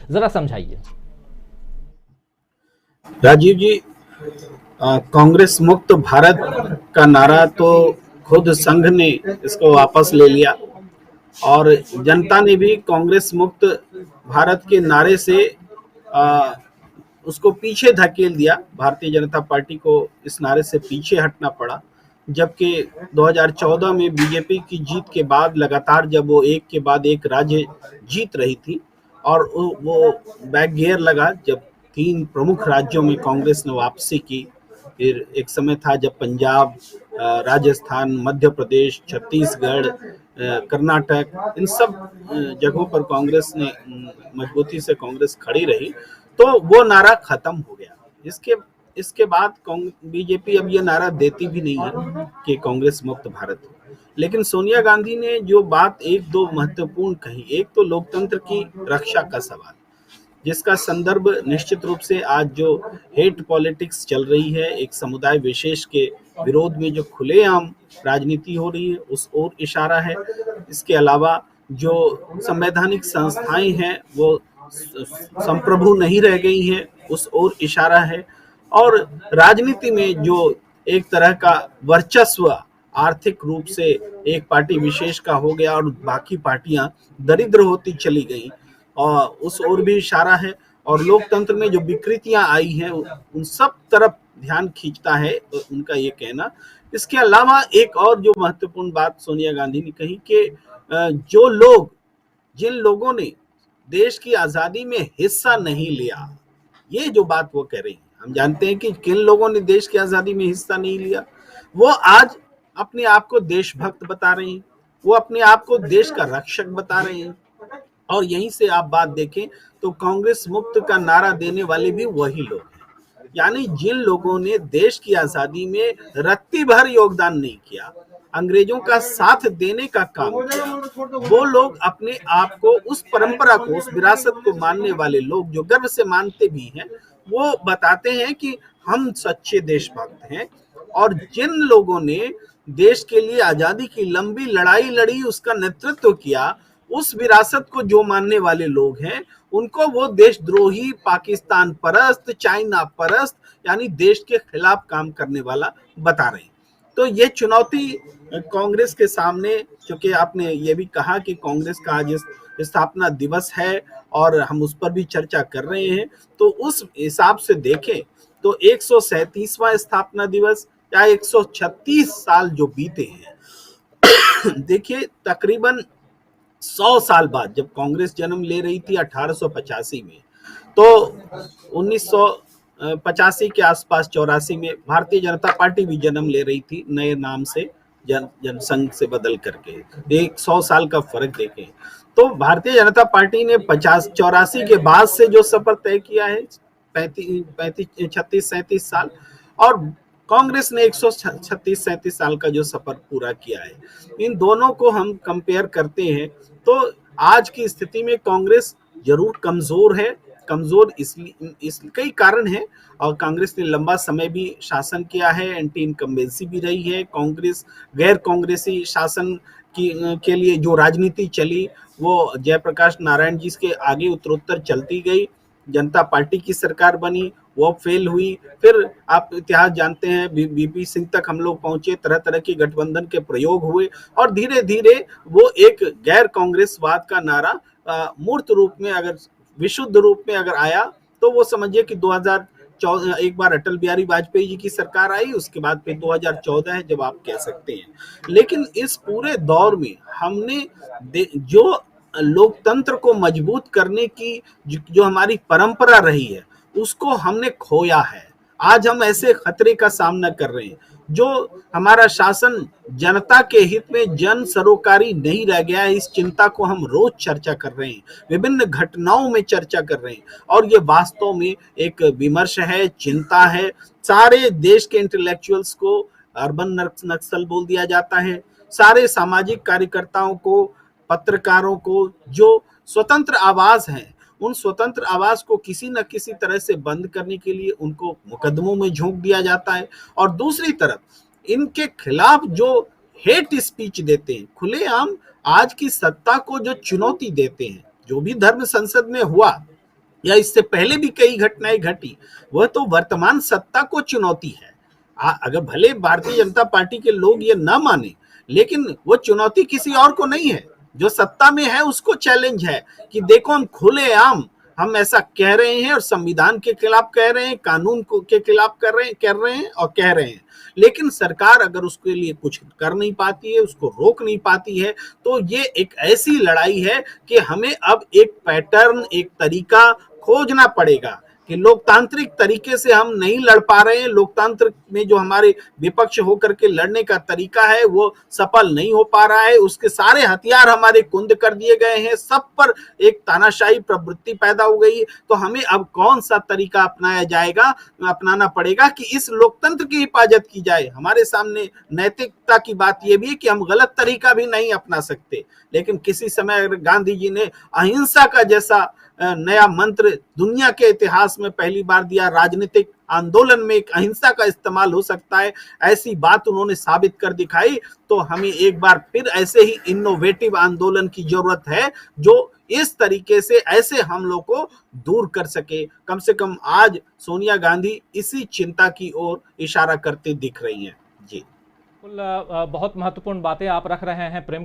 जरा समझाइए। राजीव जी, कांग्रेस मुक्त भारत का नारा तो खुद संघ ने इसको वापस ले लिया और जनता ने भी कांग्रेस मुक्त भारत के नारे से आ, उसको पीछे धकेल दिया। भारतीय जनता पार्टी को इस नारे से पीछे हटना पड़ा, जबकि 2014 में बीजेपी की जीत के बाद लगातार जब वो एक के बाद एक राज्य जीत रही थी और वो बैक गियर लगा जब तीन प्रमुख राज्यों में कांग्रेस ने वापसी की। फिर एक समय था जब पंजाब, राजस्थान, मध्य प्रदेश, छत्तीसगढ़, कर्नाटक, इन सब जगहों पर कांग्रेस ने मजबूती से कांग्रेस खड़ी रही, तो वो नारा खत्म हो गया। इसके इसके बाद बीजेपी अब ये नारा देती भी नहीं है कि कांग्रेस मुक्त भारत हो। लेकिन सोनिया गांधी ने जो बात एक दो महत्वपूर्ण कही, एक तो लोकतंत्र की रक्षा का सवाल, जिसका संदर्भ निश्चित रूप से आज जो हेट पॉलिटिक्स चल रही है, एक समुदाय विशेष के विरोध में जो खुलेआम राजनीति हो रही है, उस ओर इशारा है। इसके अलावा जो संवैधानिक संस्थाएं हैं वो संप्रभु नहीं रह गई हैं, उस ओर इशारा है। और राजनीति में जो एक तरह का वर्चस्व आर्थिक रूप से एक पार्टी विशेष का हो गया और बाकी पार्टियां दरिद्र होती चली गई, और उस ओर भी इशारा है। और लोकतंत्र में जो विकृतियां आई हैं उन सब तरफ ध्यान खींचता है उनका ये कहना। इसके अलावा एक और जो महत्वपूर्ण बात सोनिया गांधी ने कही कि जो लोग, जिन लोगों ने देश की आजादी में हिस्सा नहीं लिया, ये जो बात वो कह रही है, हम जानते हैं कि किन लोगों ने देश की आजादी में हिस्सा नहीं लिया, वो आज अपने आप को देशभक्त बता रहे हैं, वो अपने आप को देश का रक्षक बता रहे हैं। और यहीं से आप बात देखें तो कांग्रेस मुक्त का नारा देने वाले भी वही लोग हैं, यानी जिन लोगों ने देश की आजादी में रत्ती भर योगदान नहीं किया, अंग्रेजों का साथ देने का काम किया, वो लोग अपने आप को, उस परंपरा को, उस विरासत को मानने वाले लोग जो गर्व से मानते भी हैं, वो बताते हैं कि हम सच्चे देशभक्त हैं। और जिन लोगों ने देश के लिए आजादी की लंबी लड़ाई लड़ी, उसका नेतृत्व किया, उस विरासत को जो मानने वाले लोग हैं, उनको वो देशद्रोही, पाकिस्तान परस्त, चाइना परस्त, यानी देश के खिलाफ काम करने वाला बता रहे हैं। तो ये चुनौती कांग्रेस के सामने, क्योंकि आपने ये भी कहा कि कांग्रेस का आज स्थापना दिवस है और हम उस पर भी चर्चा कर रहे हैं, तो उस हिसाब से देखें तो 137वां स्थापना दिवस या 136 साल जो बीते हैं, देखिए तकरीबन 100 साल बाद जब कांग्रेस जन्म ले रही थी 1885 में, तो 1985 के आसपास, 84 में भारतीय जनता पार्टी भी जन्म ले रही थी नए नाम से, जनसंघ से बदल करके। एक 100 साल का फर्क देखें तो भारतीय जनता पार्टी ने 84 के बाद से जो सफर तय किया है 36-37 साल, और कांग्रेस ने 136-37 साल का जो सफर पूरा किया है। इन दोनों को हम कंपेयर करते हैं तो आज की स्थिति में कांग्रेस जरूर कमजोर है। कमजोर इस कई कारण है, और कांग्रेस ने लंबा समय भी शासन किया है, एंटी इनकम्बेंसी भी रही है। कांग्रेस गैर कांग्रेसी शासन के लिए जो राजनीति चली वो जयप्रकाश नारायण जी के आगे उत्तरोत्तर चलती गई। जनता पार्टी की सरकार बनी, वो फेल हुई। फिर आप इतिहास जानते हैं, बीपी सिंह तक हम लोग पहुंचे, तरह तरह के गठबंधन के प्रयोग हुए, और धीरे धीरे वो एक गैर कांग्रेसवाद का नारा मूर्त रूप में, अगर विशुद्ध रूप में अगर आया, तो वो समझिए कि 2014 एक बार अटल बिहारी वाजपेयी जी की सरकार आई, उसके बाद फिर 2014 है जब आप कह सकते हैं। लेकिन इस पूरे दौर में हमने जो लोकतंत्र को मजबूत करने की जो हमारी परंपरा रही है, उसको हमने खोया है। आज हम ऐसे खतरे का सामना कर रहे हैं, जो हमारा शासन जनता के हित में जन सरोकारी नहीं रह गया है। इस चिंता को हम रोज चर्चा कर रहे हैं, विभिन्न घटनाओं में चर्चा कर रहे हैं, और ये वास्तव में एक विमर्श है, चिंता है। सारे देश के इंटेलेक्चुअल्स को अर्बन नक्सल बोल दिया जाता है, सारे सामाजिक कार्यकर्ताओं को, पत्रकारों को जो स्वतंत्र आवाज हैं, उन स्वतंत्र आवाज को किसी न किसी तरह से बंद करने के लिए उनको मुकदमों में झोंक दिया जाता है। और दूसरी तरफ इनके खिलाफ जो हेट स्पीच देते हैं, खुलेआम आज की सत्ता को जो चुनौती देते हैं, जो भी धर्म संसद में हुआ, या इससे पहले भी कई घटनाएं घटी, वह तो वर्तमान सत्ता को चुनौती है। अगर भले भारतीय जनता पार्टी के लोग ये ना माने, लेकिन वो चुनौती किसी और को नहीं है, जो सत्ता में है उसको चैलेंज है कि देखो हम खुलेआम हम ऐसा कह रहे हैं और संविधान के खिलाफ कह रहे हैं, कानून के खिलाफ कर रहे हैं और कह रहे हैं, लेकिन सरकार अगर उसके लिए कुछ कर नहीं पाती है, उसको रोक नहीं पाती है, तो ये एक ऐसी लड़ाई है कि हमें अब एक पैटर्न, एक तरीका खोजना पड़ेगा कि लोकतांत्रिक तरीके से हम नहीं लड़ पा रहे हैं, लोकतंत्र में जो हमारे विपक्ष होकर के लड़ने का तरीका है वो सफल नहीं हो पा रहा है, उसके सारे हथियार हमारे कुंद कर दिए गए हैं, सब पर एक तानाशाही प्रवृत्ति पैदा हो गई है। तो हमें अब कौन सा तरीका अपनाना पड़ेगा कि इस लोकतंत्र की हिफाजत की जाए। हमारे सामने नैतिकता की बात यह भी है कि हम गलत तरीका भी नहीं अपना सकते, लेकिन किसी समय गांधी जी ने अहिंसा का जैसा नया मंत्र दुनिया के इतिहास में पहली बार दिया, राजनीतिक आंदोलन में एक अहिंसा का इस्तेमाल हो सकता है, ऐसी बात उन्होंने साबित कर दिखाई। तो हमें एक बार फिर ऐसे ही इनोवेटिव आंदोलन की जरूरत है जो इस तरीके से ऐसे हमलों को दूर कर सके। कम से कम आज सोनिया गांधी इसी चिंता की ओर इशारा करते दिख रही हैं। जी बिल्कुल, बहुत महत्वपूर्ण बातें आप रख रहे हैं प्रेम।